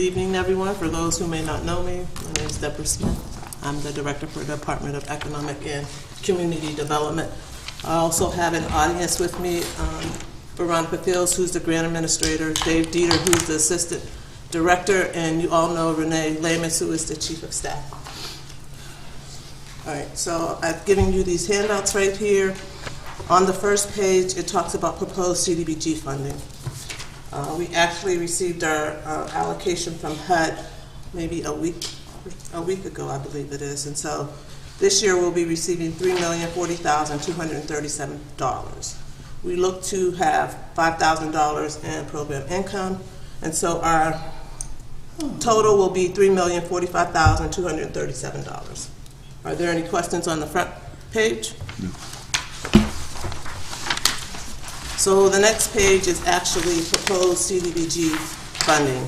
evening, everyone. For those who may not know me, my name is Deborah Smith. I'm the Director for the Department of Economic and Community Development. I also have an audience with me, Veronica Fields, who's the Grant Administrator, Dave Dieter, who's the Assistant Director, and you all know Renee Lamus, who is the Chief of Staff. All right, so I've given you these handouts right here. On the first page, it talks about proposed CDBG funding. We actually received our allocation from HUD maybe a week ago, I believe it is, and so this year we'll be receiving $3,040,237. We look to have $5,000 in program income, and so our total will be $3,045,237. Are there any questions on the front page? No. So the next page is actually proposed CDBG funding.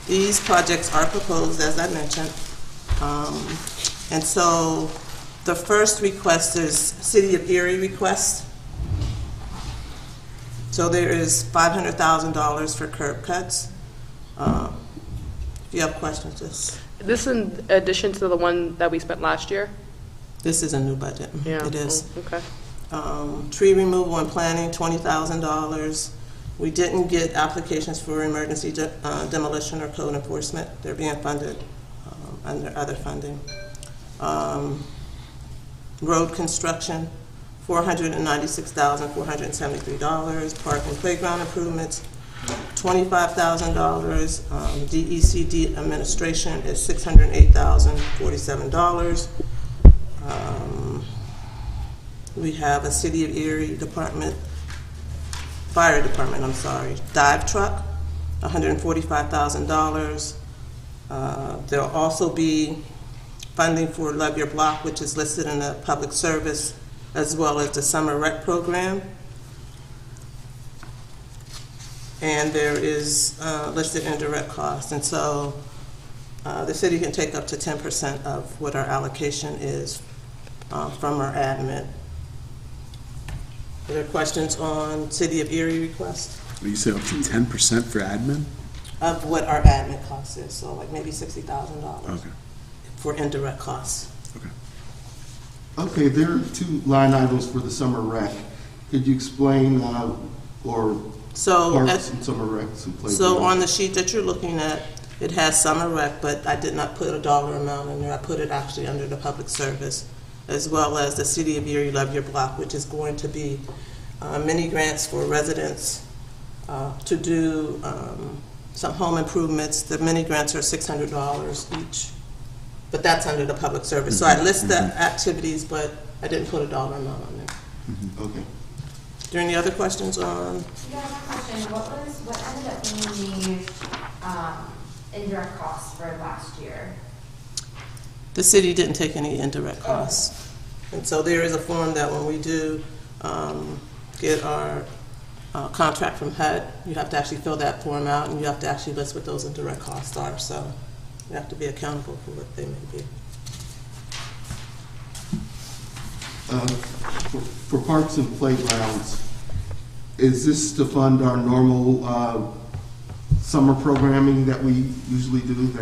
These projects are proposed, as I mentioned. And so the first request is City of Erie request. So there is $500,000 for curb cuts. If you have questions, just. This in addition to the one that we spent last year? This is a new budget. Yeah. It is. Oh, okay. Tree removal and planting, $20,000. We didn't get applications for emergency demolition or code enforcement. They're being funded under other funding. Road construction, $496,473. Park and playground improvements, $25,000. DECD administration is $608,047. We have a City of Erie fire department, dive truck, $145,000. There'll also be funding for Love Your Block, which is listed in the public service, as well as the summer rec program. And there is listed indirect costs. And so the city can take up to 10% of what our allocation is from our admin. Are there questions on City of Erie request? You said up to 10% for admin? Of what our admin cost is, so like maybe $60,000 okay. for indirect costs. Okay. Okay, there are two line items for the summer rec. Could you explain or parks and summer recs and playgrounds? So on the sheet that you're looking at, it has summer rec, but I did not put a dollar amount in there. I put it actually under the public service, as well as the City of Erie Love Your Block, which is going to be mini grants for residents to do some home improvements. The mini grants are $600 each, but that's under the public service. So I list the activities, but I didn't put a dollar amount on there. Okay. Are there any other questions on? Yeah, I have a question. What ended up being the indirect costs for last year? The city didn't take any indirect costs. And so there is a form that when we do get our contract from HUD, you have to actually fill that form out, and you have to actually list what those indirect costs are. So you have to be accountable for what they may be. For parks and playgrounds, is this to fund our normal summer programming that we usually do,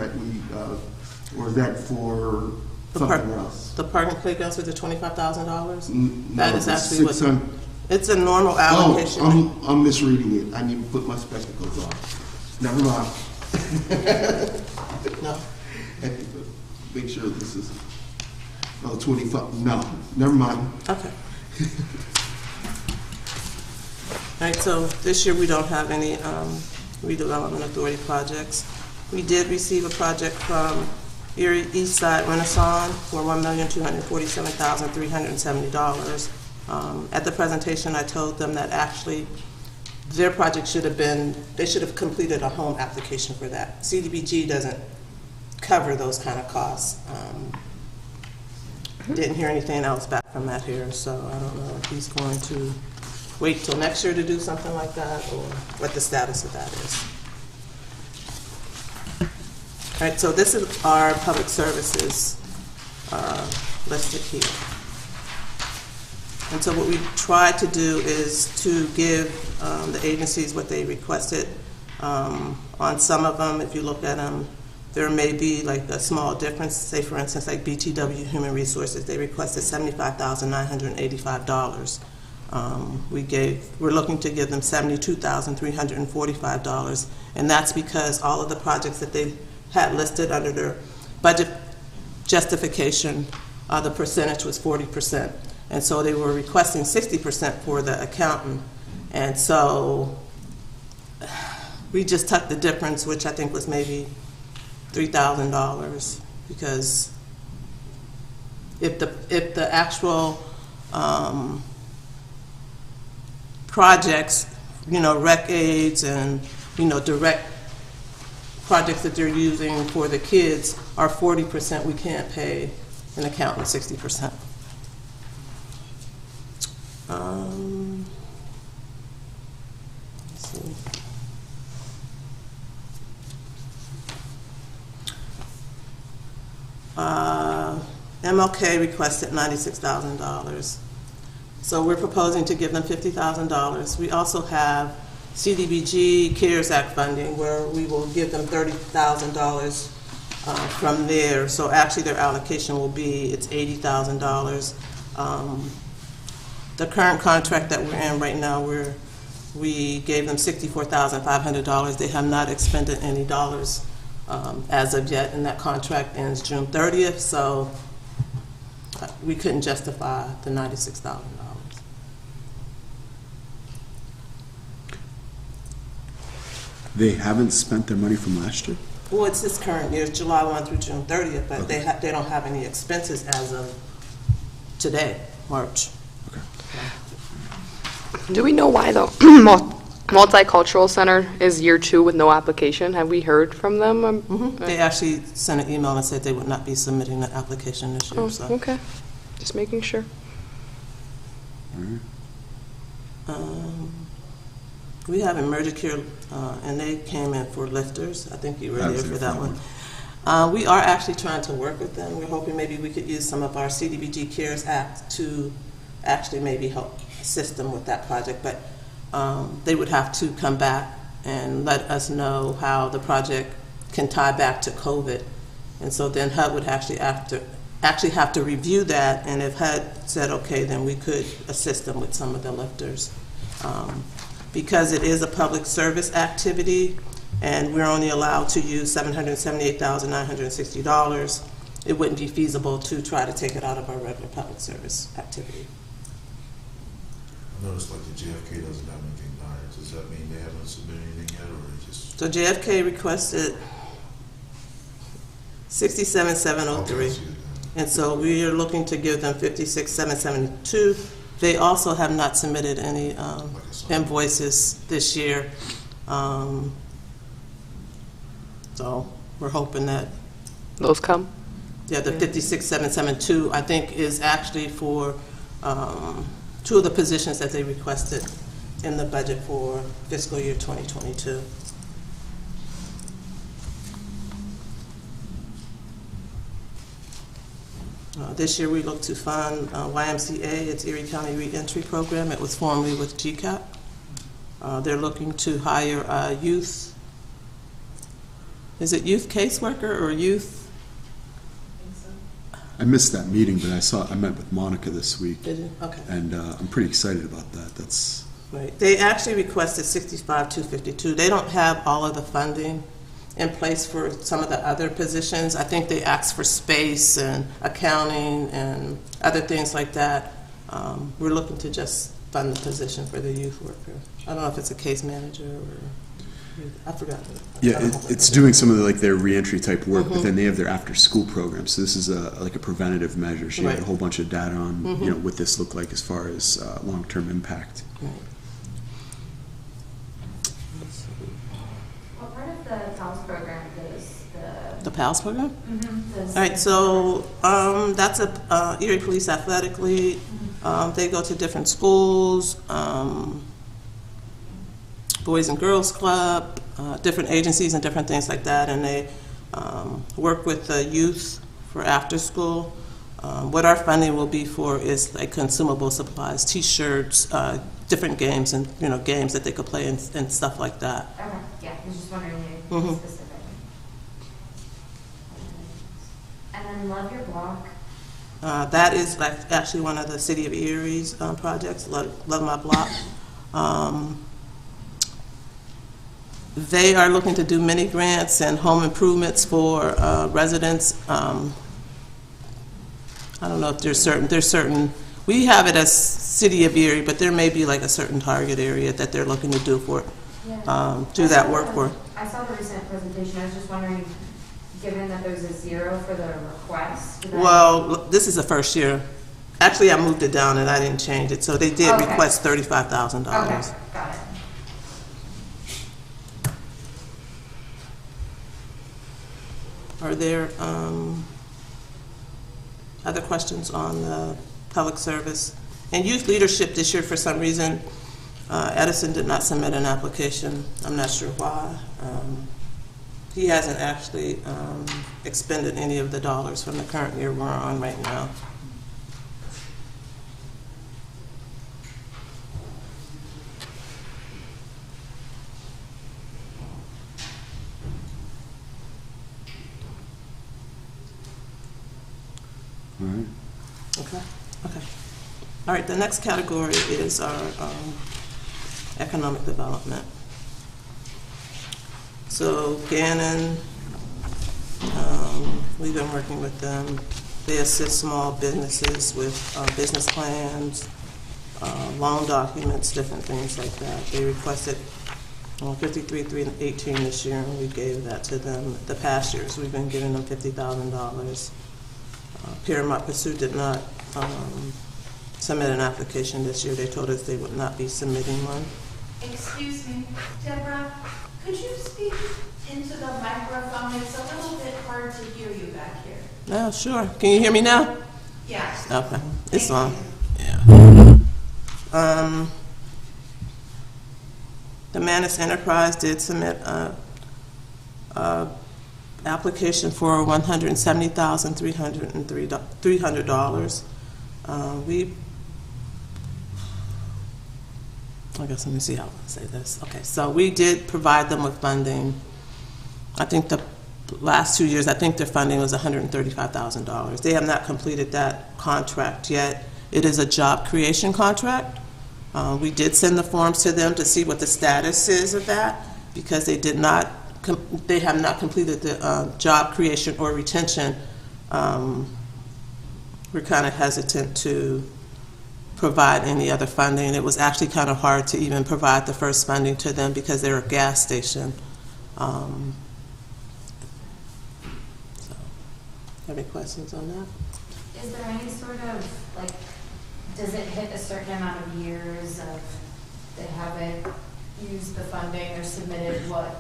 or is that for something else? The park and playgrounds with the $25,000? No, that is actually what it's a normal allocation. Oh, I'm misreading it. I need to put my spectacles on. Never mind. No. Make sure this is 25. No, never mind. Okay. All right, so this year we don't have any redevelopment authority projects. We did receive a project from Erie East Side Renaissance for $1,247,370. At the presentation, I told them that actually their project they should have completed a home application for that. CDBG doesn't cover those kind of costs. Didn't hear anything else back from that here, so I don't know if he's going to wait till next year to do something like that, or what the status of that is. All right, so this is our public services listed here. And so what we try to do is to give the agencies what they requested On some of them, if you look at them, there may be like a small difference. Say, for instance, like BTW Human Resources, they requested $75,985. We're looking to give them $72,345, and that's because all of the projects that they had listed under their budget justification, the percentage was 40%, and so they were requesting 60% for the accountant, and so we just took the difference, which I think was maybe $3,000, because if the actual projects, rec aids and direct projects that they're using for the kids are 40%, we can't pay an accountant 60%. Let's see. MLK requested $96,000. So we're proposing to give them $50,000. We also have CDBG CARES Act funding where we will give them $30,000 from there. So actually their allocation will be, it's $80,000. The current contract that we're in right now, we gave them $64,500. They have not expended any dollars as of yet, and that contract ends June 30th, so we couldn't justify the $96,000. They haven't spent their money from last year? Well, it's this current year, July 1 through June 30th, but Okay. they don't have any expenses as of today, March. Okay. Do we know why the Multicultural Center is year 2 with no application? Have we heard from them? They actually sent an email and said they would not be submitting the application this year. Oh, So. okay. Just making sure. We have Emergicare, and they came in for lifters. I think you were I was there for there that for one. that We are actually trying to work with them. We're hoping maybe we could use some of our CDBG CARES Act to actually maybe help assist them with that project. But they would have to come back and let us know how the project can tie back to COVID. And so then HUD would actually have to review that, and if HUD said okay, then we could assist them with some of the lifters. Because it is a public service activity and we're only allowed to use $778,960, it wouldn't be feasible to try to take it out of our regular public service activity. I noticed like the JFK doesn't have anything done. Does that mean they haven't submitted anything yet, or they just? So JFK requested $67,703. Okay, I see it now. And so we are looking to give them $56,772. They also have not submitted any invoices this year. So we're hoping that, Those come? yeah, the $56,772, I think, is actually for 2 of the positions that they requested in the budget for fiscal year 2022. This year we look to fund YMCA, its Erie County Reentry Program. It was formerly with GCAP. They're looking to hire a youth, is it youth caseworker or youth? I missed that meeting, but I met with Monica this week, Did you? Okay. and I'm pretty excited about that. That's Right. They actually requested $65,252. They don't have all of the funding in place for some of the other positions. I think they asked for space and accounting and other things like that. We're looking to just fund the position for the youth worker. I don't know if it's a case manager or, I forgot. yeah. It's doing some of their reentry type work, but then they have their after school program. So this is like a preventative measure. She had a Right. whole bunch of data on what this looked like as far as long term impact. Right. What part of the PALS program does The PALS program? does All right, so that's a Erie Police Athletic League. They go to different schools, Boys and Girls Club, different agencies and different things like that, and they work with the youth for after school. What our funding will be for is like consumable supplies, T-shirts, different games and, games that they could play and stuff like that. Okay, yeah, I was just wondering the Mhm. specific. And then Love Your Block. That is actually one of the City of Erie's projects, Love My Block. They are looking to do mini grants and home improvements for residents. I don't know if there's certain, we have it as City of Erie, but there may be like a certain target area that they're looking to do do that work for. I saw the recent presentation, I was just wondering, given that there's a 0 for the request. Well, this is the first year. Actually, I moved it down and I didn't change it, so they did Okay. request $35,000. Okay, got it. Are there other questions on the public service? And youth leadership this year, for some reason, Edison did not submit an application. I'm not sure why. He hasn't actually expended any of the dollars from the current year we're on right now. All right. Okay. All right, the next category is our economic development. So Gannon, we've been working with them. They assist small businesses with business plans, loan documents, different things like that. They requested $53,318 this year, and we gave that to them. The past years, we've been giving them $50,000. Paramount Pursuit did not submit an application this year. They told us they would not be submitting one. Excuse me, Deborah, could you speak into the microphone? It's a little bit hard to hear you back here. No, sure. Can you hear me now? Yes. Okay, it's Thank on. you. Yeah. The Manus Enterprise did submit a application for $170,300. I guess let me see how I say this. Okay, so we did provide them with funding. I think the last 2 years, I think their funding was $135,000. They have not completed that contract yet. It is a job creation contract. We did send the forms to them to see what the status is of that, because they have not completed the job creation or retention. We're kind of hesitant to provide any other funding. It was actually kind of hard to even provide the first funding to them because they're a gas station. Have any questions on that? Is there any sort of, like, does it hit a certain amount of years of they haven't used the funding or submitted what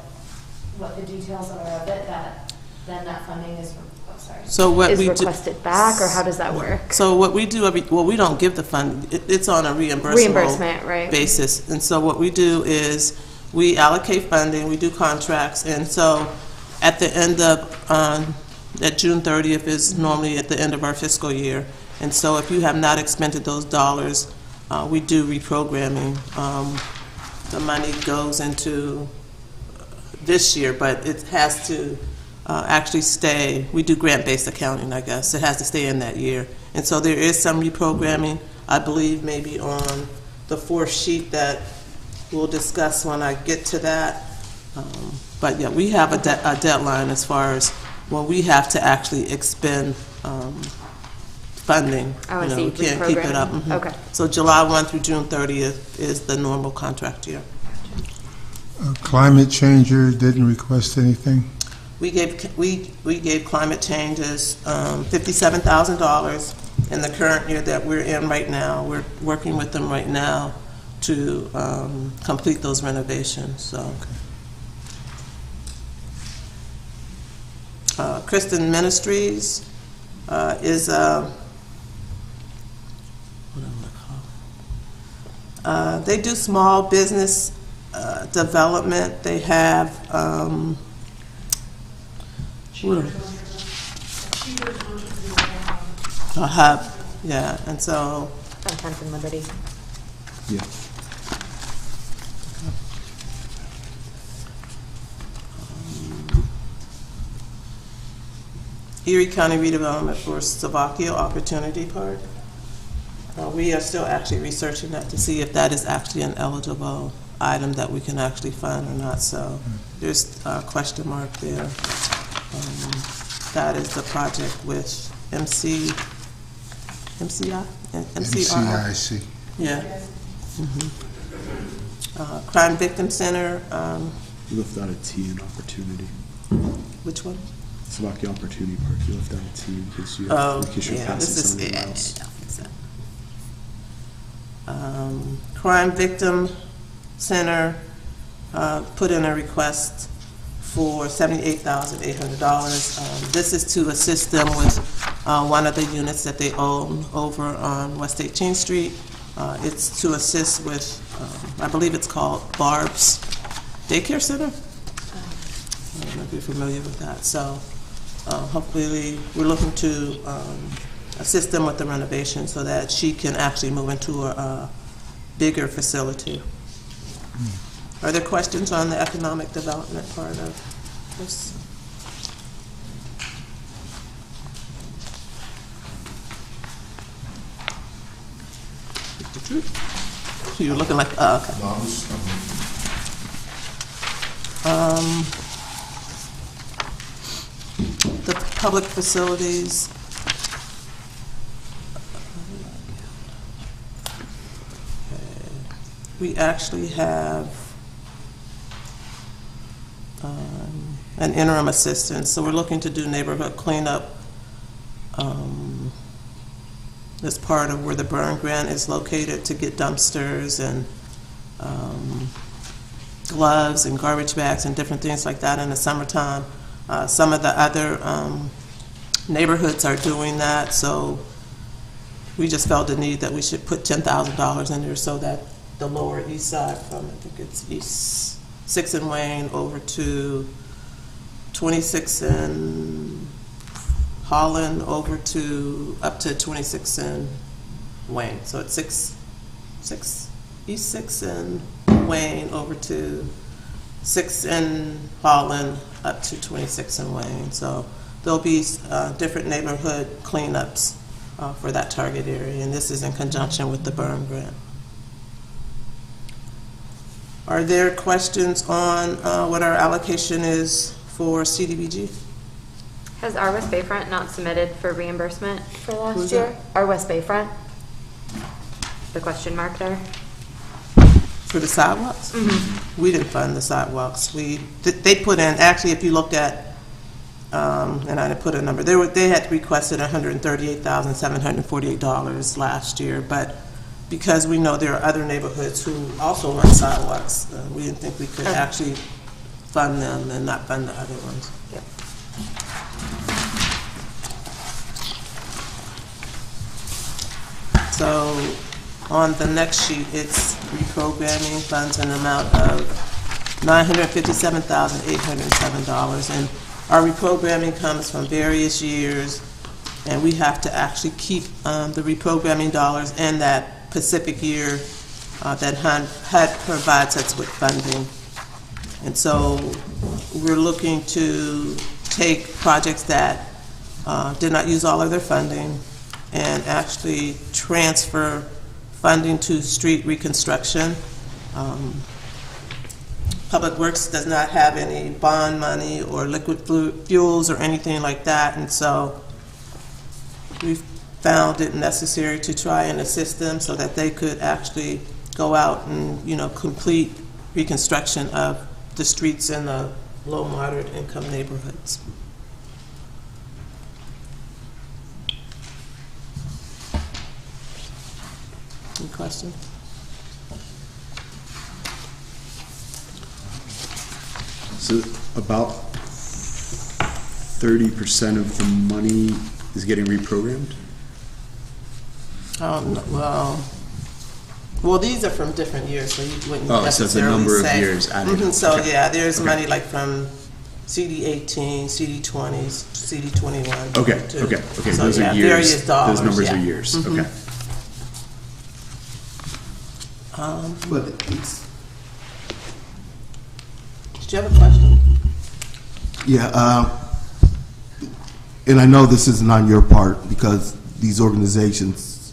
the details are of it, that then that funding is, oh, sorry. So what Is we requested back, or how does that work? So what we do we don't give the fund. It's on a Reimbursement, right. basis. And so what we do is we allocate funding, we do contracts, and so at the end of at June 30th is normally at the end of our fiscal year. And so if you have not expended those dollars, we do reprogramming. The money goes into this year, but it has to actually stay. We do grant-based accounting, I guess. It has to stay in that year. And so there is some reprogramming, I believe, maybe on the fourth sheet that we'll discuss when I get to that. But yeah, we have a deadline as far as when we have to actually expend funding. Oh, I see. We can't keep it up. Reprogramming. Okay. So July 1 through June 30th is the normal contract year. Climate changer didn't request anything? We gave climate changes $57,000 in the current year that we're in right now. We're working with them right now to complete those renovations. So, Kristen Ministries is they do small business development. They have a hub, yeah, and so Sometimes in Liberty. Yeah. Erie County redevelopment for Slovakia Opportunity Park. We are still actually researching that to see if that is actually an eligible item that we can actually fund or not. So there's a question mark there. That is the project with MCRI? MCIC. Yeah. Crime Victim Center, You left out a T in opportunity. which one? Slovakia Opportunity Park. You left out a T in case you Oh, in case you're yeah, passing this is, something yeah, else. I'll fix that. Crime Victim Center put in a request for $78,800. This is to assist them with one of the units that they own over on West 18th Street. It's to assist with, I believe it's called Barb's Daycare Center. I don't know if you're familiar with that. So hopefully we're looking to assist them with the renovation so that she can actually move into a bigger facility. Are there questions on the economic development part of this? You're looking like, oh, okay. No, I'm just, The public facilities. We actually have an interim assistant, so we're looking to do neighborhood cleanup as part of where the burn grant is located, to get dumpsters and gloves and garbage bags and different things like that in the summertime. Some of the other neighborhoods are doing that, so we just felt the need that we should put $10,000 in there so that the Lower East Side, from I think it's East 6 and Wayne over to 26 and Holland over to up to 26 and Wayne. So it's East 6 and Wayne over to 6 and Holland up to 26 and Wayne. So there'll be different neighborhood cleanups for that target area, and this is in conjunction with the burn grant. Are there questions on what our allocation is for CDBG? Has our West Bayfront not submitted for reimbursement for last Who's year? that? Our West Bayfront? The question mark there? For the sidewalks? We didn't fund the sidewalks. They put in, actually, if you look at, and I didn't put a number, they had requested $138,748 last year, but because we know there are other neighborhoods who also want sidewalks, we didn't think we could actually fund them and not fund the other ones. Yep. So on the next sheet, it's reprogramming funds in an amount of $957,807. And our reprogramming comes from various years, and we have to actually keep the reprogramming dollars in that specific year that HUD provides us with funding. And so we're looking to take projects that did not use all of their funding and actually transfer funding to street reconstruction. Public Works does not have any bond money or liquid fuels or anything like that, and so we found it necessary to try and assist them so that they could actually go out and, complete reconstruction of the streets in the low, moderate income neighborhoods. Any questions? So about 30% of the money is getting reprogrammed? Well, these are from different years, so you wouldn't Oh, so it's a number of years added. So Okay. yeah, there's Okay. money like from CD 18, CD 20, CD 21. Okay, to- okay. So Those yeah, are years. various dollars. Those numbers yeah. are years. Mhm. Okay. But it's, Did you have a question? yeah, and I know this isn't on your part because these organizations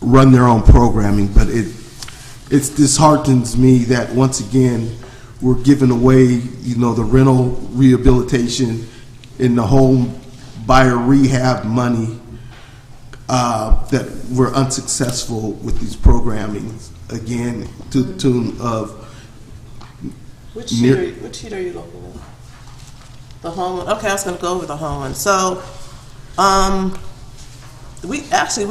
run their own programming, but it disheartens me that once again we're giving away, you know, the rental rehabilitation and the home buyer rehab money, that we're unsuccessful with these programming again to the tune of. Which sheet are you looking at? The home one? Okay, I was going to go over the home one. So, we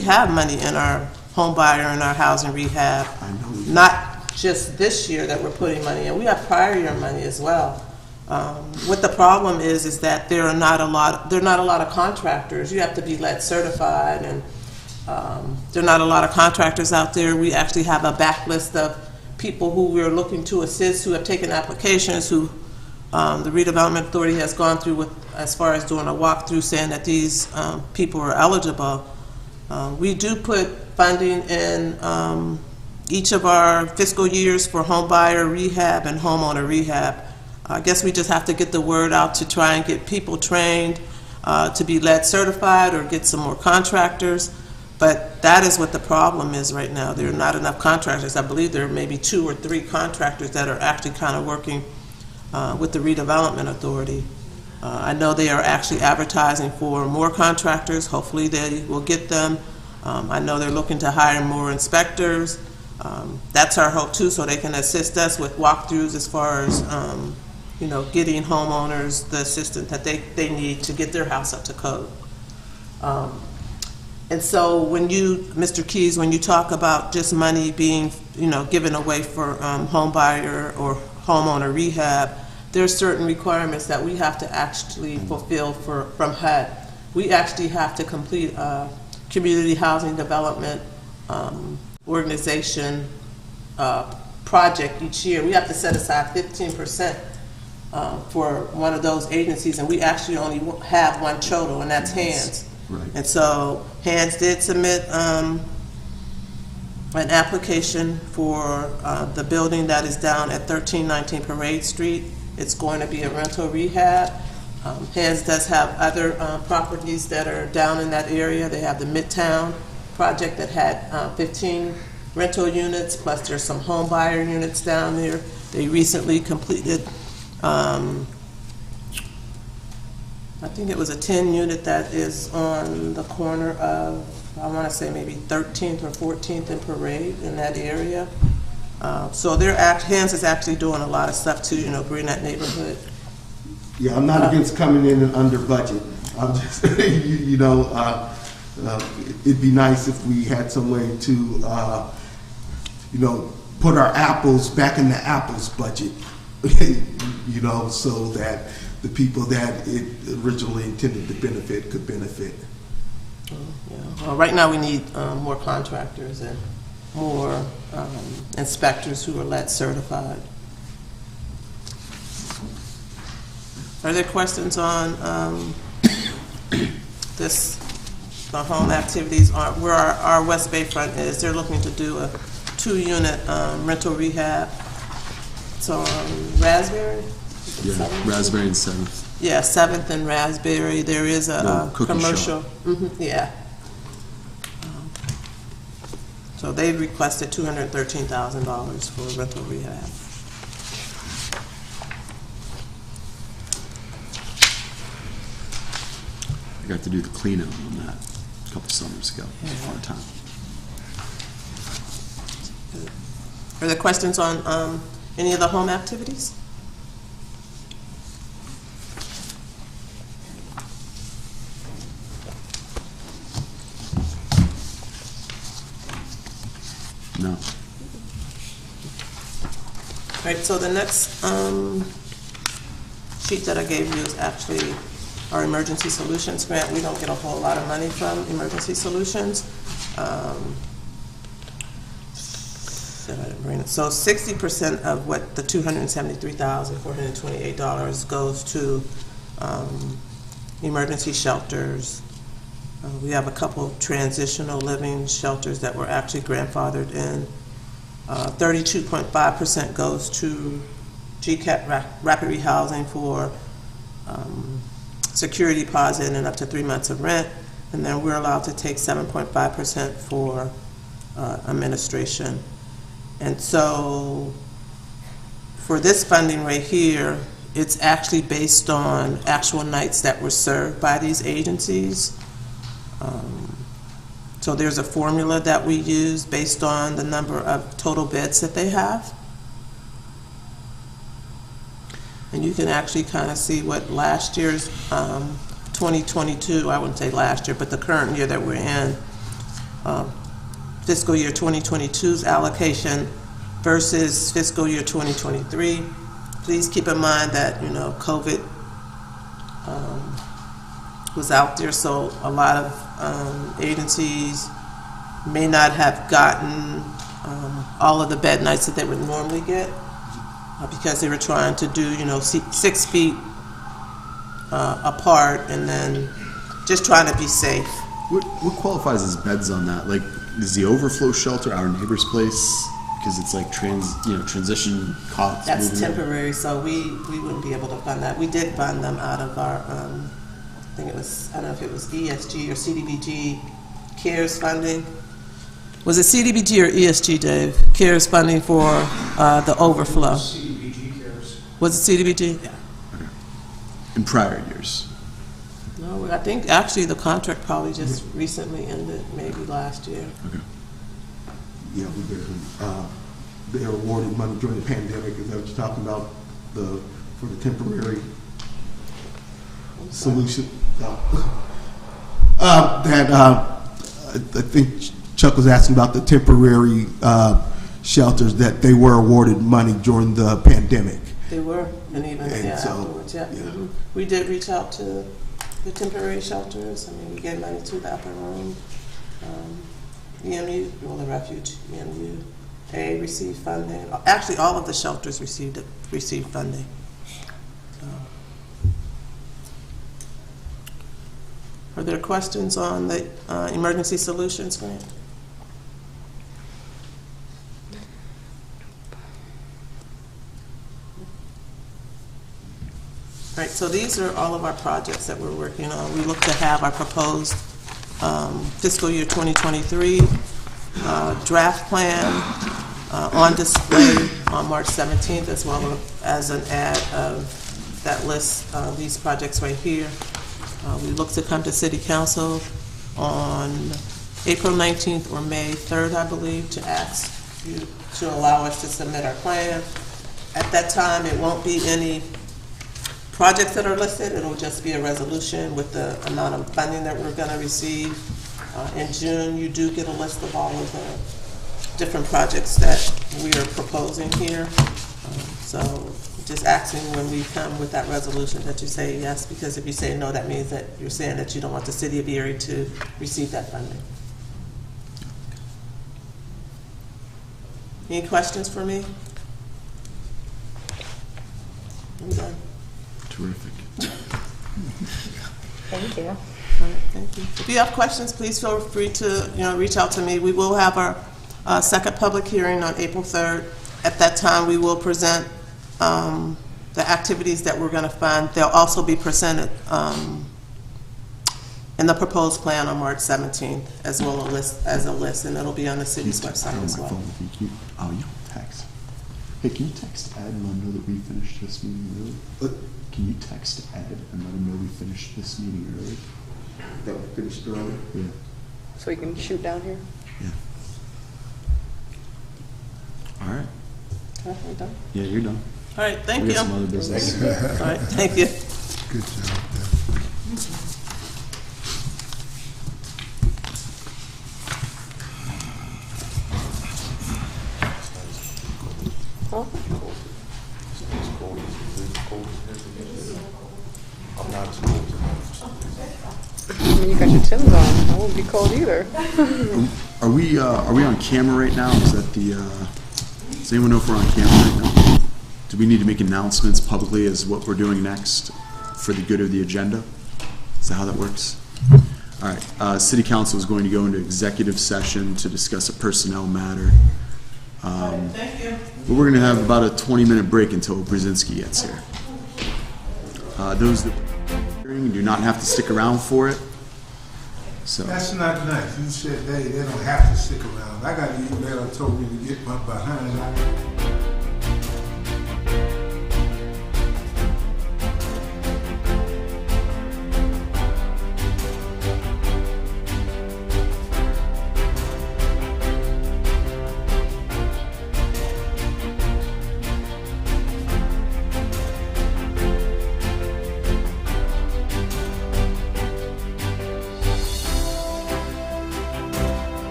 have money in our home buyer and our housing rehab. I know. Not just this year that we're putting money in. We have prior year money as well. What the problem is that there are not a lot of contractors. You have to be lead certified, and there are not a lot of contractors out there. We actually have a backlist of people who we're looking to assist, who have taken applications, who the Redevelopment Authority has gone through with as far as doing a walkthrough saying that these people are eligible. We do put funding in each of our fiscal years for home buyer rehab and homeowner rehab. I guess we just have to get the word out to try and get people trained to be lead certified or get some more contractors. But that is what the problem is right now. There are not enough contractors. I believe there are maybe 2 or 3 contractors that are actually kind of working with the Redevelopment Authority. I know they are actually advertising for more contractors. Hopefully they will get them. I know they're looking to hire more inspectors. That's our hope too, so they can assist us with walkthroughs as far as you know, getting homeowners the assistance that they need to get their house up to code. And so when you, Mr. Keys, when you talk about just money being, you know, given away for home buyer or homeowner rehab, there are certain requirements that we have to actually fulfill from HUD. We actually have to complete a community housing development organization project each year. We have to set aside 15% for one of those agencies, and we actually only have one total, and that's HANDS. Right. And so HANDS did submit an application for the building that is down at 1319 Parade Street. It's going to be a rental rehab. HANDS does have other properties that are down in that area. They have the Midtown project that had 15 rental units, plus there's some home buyer units down there. They recently completed I think it was a 10 unit that is on the corner of, I want to say maybe 13th or 14th and Parade in that area. So HANDS is actually doing a lot of stuff to, you know, bring that neighborhood. Yeah, I'm not against coming in and under budget. I'm just, you know, it'd be nice if we had some way to, you know, put our apples back in the apples budget, you know, so that the people that it originally intended to benefit could benefit. Yeah. Well, right now we need more contractors and more inspectors who are lead certified. Are there questions on the home activities, where our West Bayfront is? They're looking to do a 2-unit rental rehab. So Raspberry? Yeah, 7th? Raspberry and 7th. Yeah, 7th and Raspberry. There is a cookie commercial. shop. Yeah. So they requested $213,000 for rental rehab. I got to do the cleanup on that a couple summers ago. It was a fun time. Are there questions on any of the home activities? No. All right, so the next sheet that I gave you is actually our Emergency Solutions grant. We don't get a whole lot of money from Emergency Solutions. So 60% of what the $273,428 goes to emergency shelters. We have a couple transitional living shelters that were actually grandfathered in. 32.5% goes to GCAT rapid rehousing for security deposit and up to 3 months of rent. And then we're allowed to take 7.5% for administration. And so for this funding right here, it's actually based on actual nights that were served by these agencies. So there's a formula that we use based on the number of total beds that they have. And you can actually kind of see what last year's 2022, I wouldn't say last year, but the current year that we're in, fiscal year 2022's allocation versus fiscal year 2023. Please keep in mind that, you know, COVID was out there, so a lot of agencies may not have gotten all of the bed nights that they would normally get because they were trying to do, you know, 6 feet apart and then just trying to be safe. What qualifies as beds on that? Like, is the overflow shelter our neighbor's place? Because it's like transition cots. That's temporary, so we wouldn't be able to fund that. We did fund them out of our, I think it was, I don't know if it was ESG or CDBG CARES funding. Was it CDBG or ESG, Dave? CARES funding for the overflow. CDBG CARES. Was it CDBG? Yeah. Okay. In prior years. No, I think actually the contract probably just recently ended, maybe last year. Okay. Yeah, we did. They awarded money during the pandemic. Is that what you're talking about? For the temporary solution. I think Chuck was asking about the temporary shelters that they were awarded money during the pandemic. They were, and even afterwards. Yeah. Mm-hmm. We did reach out to the temporary shelters. I mean, we gave money to the upper room. EMU, well, the refuge, EMU, received funding. Actually, all of the shelters received funding. So. Are there questions on the emergency solutions grant? All right, so these are all of our projects that we're working on. We look to have our proposed fiscal year 2023 draft plan on display on March 17th, as well as an ad of that list, these projects right here. We look to come to City Council on April 19th or May 3rd, I believe, to ask you to allow us to submit our plan. At that time, it won't be any projects that are listed. It'll just be a resolution with the amount of funding that we're going to receive. In June, you do get a list of all of the different projects that we are proposing here. So just asking when we come with that resolution that you say yes, because if you say no, that means that you're saying that you don't want the City of Erie to receive that funding. Any questions for me? I'm done. Terrific. Thank you. All right, thank you. If you have questions, please feel free to reach out to me. We will have our second public hearing on April 3rd. At that time, we will present the activities that we're going to fund. They'll also be presented in the proposed plan on March 17th, as well as a list, and it'll be on the city's website as well. You can text. Hey, can you text Ed and let him know that we finished this meeting early? Can you text Ed and let him know we finished this meeting early? That we finished early? Yeah. So you can shoot down here? Yeah. All right. Okay, done. Yeah, you're done. All right, thank We you. got some other business. All right, thank you. Good job, Deb. Huh? I'm not as cold I mean, you got your Timbs on. I won't be cold either. Are we on camera right now? Is that the? Does anyone know if we're on camera right now? Do we need to make announcements publicly as what we're doing next for the good of the agenda? Is that how that works? All right. City Council is going to go into executive session to discuss a personnel matter. Thank you. But we're going to have about a 20-minute break until Brzezinski gets here. Those that do not have to stick around for it. So, That's not nice. You said they don't have to stick around. I got an email that told me to get my behind out.